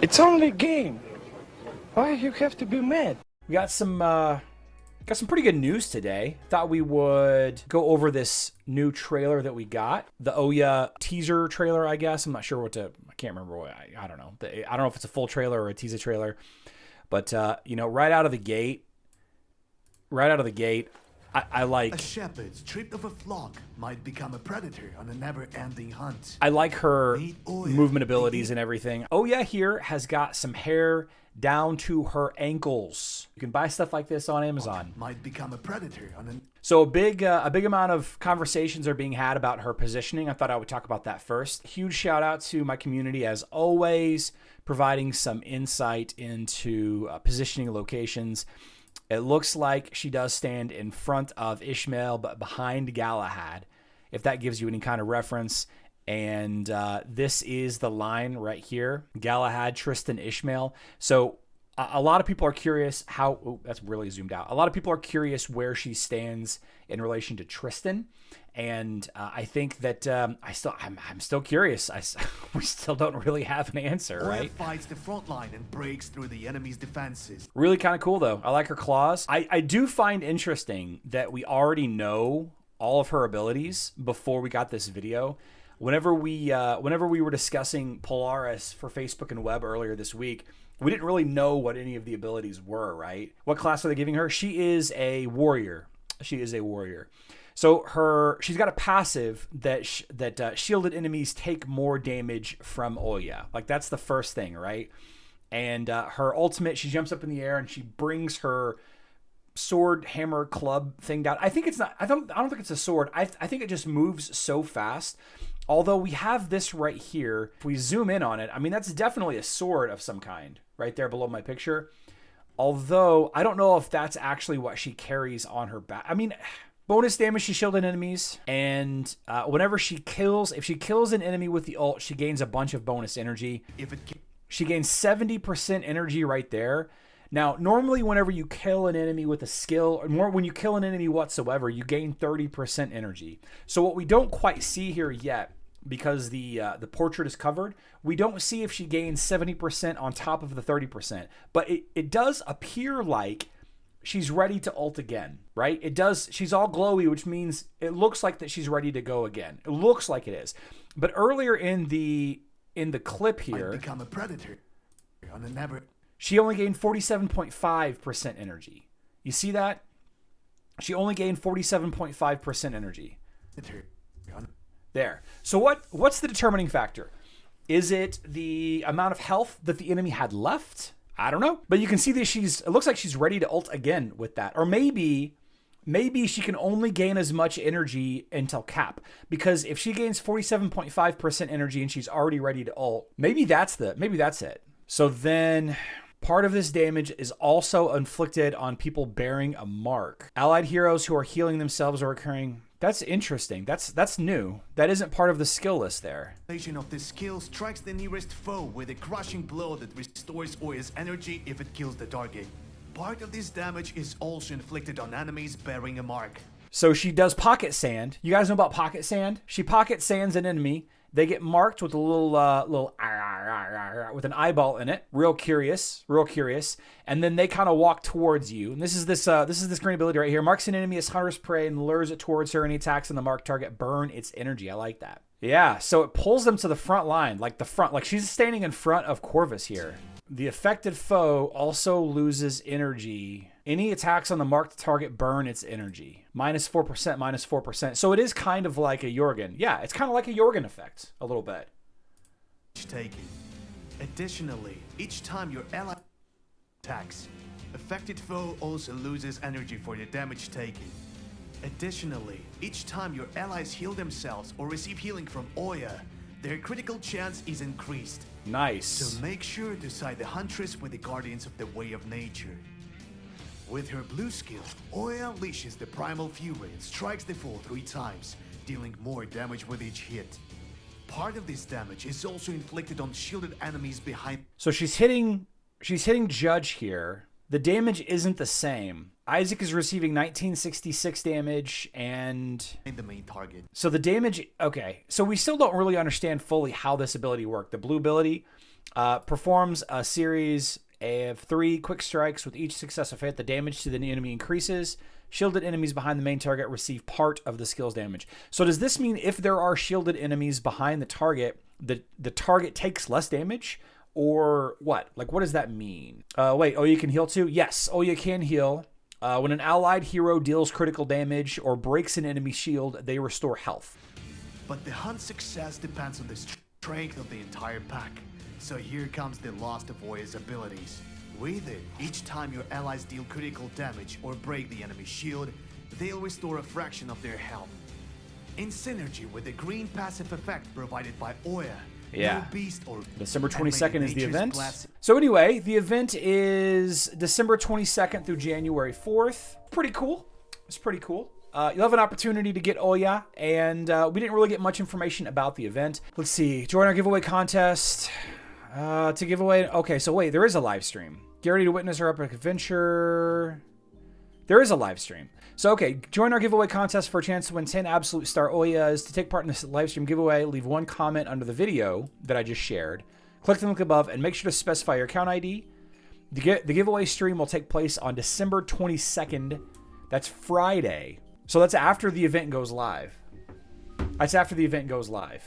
It's only a game. Why you have to be mad? We got some pretty good news today. Thought we would go over this new trailer that we got. The Ouya teaser trailer, I guess. I'm not sure what to, I can't remember what, I don't know. I don't know if it's a full trailer or a teaser trailer. But, you know, right out of the gate, I like... A shepherd stripped of a flock might become a predator on a never-ending hunt. I like her movement abilities and everything. Ouya here has got some hair down to her ankles. You can buy stuff like this on Amazon. Might become a predator on a... So a big amount of conversations are being had about her positioning. I thought I would talk about that first. Huge shout out to my community as always, providing some insight into positioning locations. It looks like she does stand in front of Ishmael, but behind Galahad, if that gives you any kind of reference. And this is the line right here, Galahad, Tristan, Ishmael. So a lot of people are curious how, oh, that's really zoomed out. A lot of people are curious where she stands in relation to Tristan. And I think that I'm still curious. We still don't really have an answer, right? Fights the front line and breaks through the enemy's defenses. Really kind of cool, though. I like her claws. I do find interesting that we already know all of her abilities before we got this video. Whenever we were discussing Polaris for Facebook and web earlier this week, we didn't really know what any of the abilities were, right? What class are they giving her? She is a warrior. So she's got a passive that shielded enemies take more damage from Ouya. Like that's the first thing, right? And her ultimate, she jumps up in the air and she brings her sword, hammer, club thing down. I think it's not. I don't think it's a sword. I think it just moves so fast. Although we have this right here. If we zoom in on it, I mean that's definitely a sword of some kind right there below my picture. Although I don't know if that's actually what she carries on her back. I mean, bonus damage, she shielded enemies, and whenever if she kills an enemy with the ult, she gains a bunch of bonus energy. She gains 70% energy right there. Now, normally whenever you kill an enemy with a skill, or when you kill an enemy whatsoever, you gain 30% energy. So what we don't quite see here yet, because the portrait is covered, we don't see if she gains 70% on top of the 30%. But it does appear like she's ready to ult again, right? It does. She's all glowy, which means it looks like that she's ready to go again. It looks like it is. But earlier in the clip here, become a predator on a never... she only gained 47.5% energy. You see that? She only gained 47.5% energy. There. So what's the determining factor? Is it the amount of health that the enemy had left? I don't know. But you can see that it looks like she's ready to ult again with that. Or maybe she can only gain as much energy until cap. Because if she gains 47.5% energy and she's already ready to ult, maybe that's it. So then part of this damage is also inflicted on people bearing a mark. Allied heroes who are healing themselves are occurring. That's interesting. That's new. That isn't part of the skill list there. Of this skill strikes the nearest foe with a crushing blow that restores Ouya's energy if it kills the target. Part of this damage is also inflicted on enemies bearing a mark. So she does pocket sand. You guys know about pocket sand? She pocket sands an enemy. They get marked with a little with an eyeball in it. Real curious. And then they kind of walk towards you. And this is this green ability right here. Marks an enemy as hunter's prey and lures it towards her. Any attacks on the marked target burn its energy. I like that. Yeah, so it pulls them to the front line, like she's standing in front of Corvus here. The affected foe also loses energy. Any attacks on the marked target burn its energy. -4%, -4%. So it is kind of like a Jorgen. Yeah, it's kind of like a Jorgen effect, a little bit. Taken. Additionally, each time your ally attacks, affected foe also loses energy for the damage taken. Additionally, each time your allies heal themselves or receive healing from Ouya, their critical chance is increased. Nice. So make sure to side the Huntress with the Guardians of the Way of Nature. With her blue skill, Ouya unleashes the Primal Fury and strikes the foe 3 times, dealing more damage with each hit. Part of this damage is also inflicted on shielded enemies behind. So she's hitting Judge here. The damage isn't the same. Isaac is receiving 1966 damage and the main target. So the damage, okay. So we still don't really understand fully how this ability worked. The blue ability, Performs a series of 3 quick strikes. With each successive hit, the damage to the enemy increases. Shielded enemies behind the main target receive part of the skill's damage. So does this mean if there are shielded enemies behind the target, the target takes less damage? Or what? Like, what does that mean? Wait, Oya can heal too? Yes, Oya can heal. When an allied hero deals critical damage or breaks an enemy shield, they restore health. But the hunt's success depends on the strength of the entire pack. So here comes the last of Oya's abilities. With it, each time your allies deal critical damage or break the enemy shield, they'll restore a fraction of their health. In synergy with the green passive effect provided by Oya, Yeah. no beast or December 22nd is the nature's event. blessing. So anyway, the event is December 22nd through January 4th. Pretty cool. It's pretty cool. You'll have an opportunity to get Oya, and we didn't really get much information about the event. Let's see. Join our giveaway contest. To give away... Okay, so wait, there is a live stream. Get ready to witness our epic adventure. There is a live stream. So, okay, join our giveaway contest for a chance to win 10 Absolute Star Oyas. To take part in this live stream giveaway, leave one comment under the video that I just shared. Click the link above and make sure to specify your account ID. The giveaway stream will take place on December 22nd. That's Friday. So that's after the event goes live. That's after the event goes live.